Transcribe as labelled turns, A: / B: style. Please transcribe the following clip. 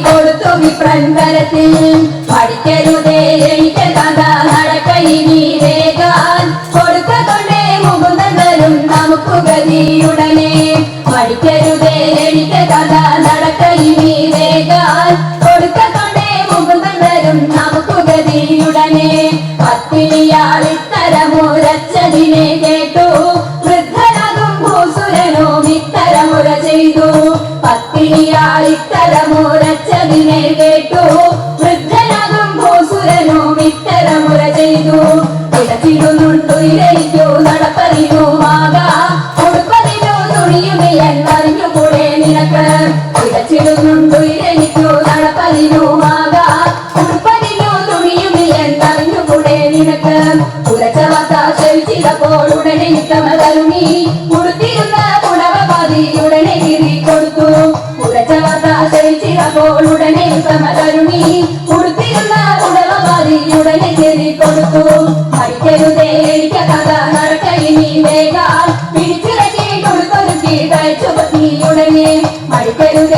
A: കൊടുത്തു വിപ്രൻകരത്തിൽ പഠിക്കരുതേ എനിക്ക് കഥ നടക്കയിനി വേഗാൻ കൊടുക്ക കൊണ്ടേ മുകുന്ദനും നമുക്ക് ഗതിയുടനെ പഠിക്കരുതേ എനിക്ക് കഥ നടക്കയിനി വേഗാൻ കൊടുക്ക കൊണ്ടേ മുകുന്ദനും നമുക്ക് ഗതിയുടനെ പത്തിനിയാൾ ഇത്തരമുരച്ചതിനെ കേട്ടു വൃദ്ധനാകും ഭൂസുരനും ഇത്തരമുര ചെയ്തു പത്തിനിയാൾ ഇത്തരമുരച്ചതിനെ കേട്ടു വൃദ്ധനാകും ഭൂസുരനും ഇത്തരമുര ചെയ്തു ഇടച്ചിടുന്നുണ്ടു ഇരയിക്കു നടപ്പതിനുമാകാ ഉടുപ്പതിനു തുണിയുമി എന്നറിഞ്ഞുകൂടെ നിനക്ക് ഇടച്ചിടുന്നുണ്ടു ഇരയിക്കു നടപ്പതിനുമാകാ ഉടുപ്പതിനു തുണിയുമി എന്നറിഞ്ഞുകൂടെ നിനക്ക് ഉറച്ച വാർത്ത ശ്രവിച്ചപ്പോൾ ഉടനെ കമലരുണി ഉടുത്തിരുന്ന പുടവപാതി ഉടനെ കീറി കൊടുത്തു ഉറച്ച വാർത്ത ശ്രവിച്ചപ്പോൾ ഉടനെ കമലരുണി ഉടുത്തിരുന്ന പുടവപാതി ഉടനെ കീറി കൊടുത്തു പഠിക്കരുതേ എനിക്ക് കഥ നടക്കയിനി വേഗാൽ പിടിച്ചിറക്കി കൊടുത്തൊരുക്കി തയ്ച്ചു പത്നി ഉടനെ പഠിക്കരുത്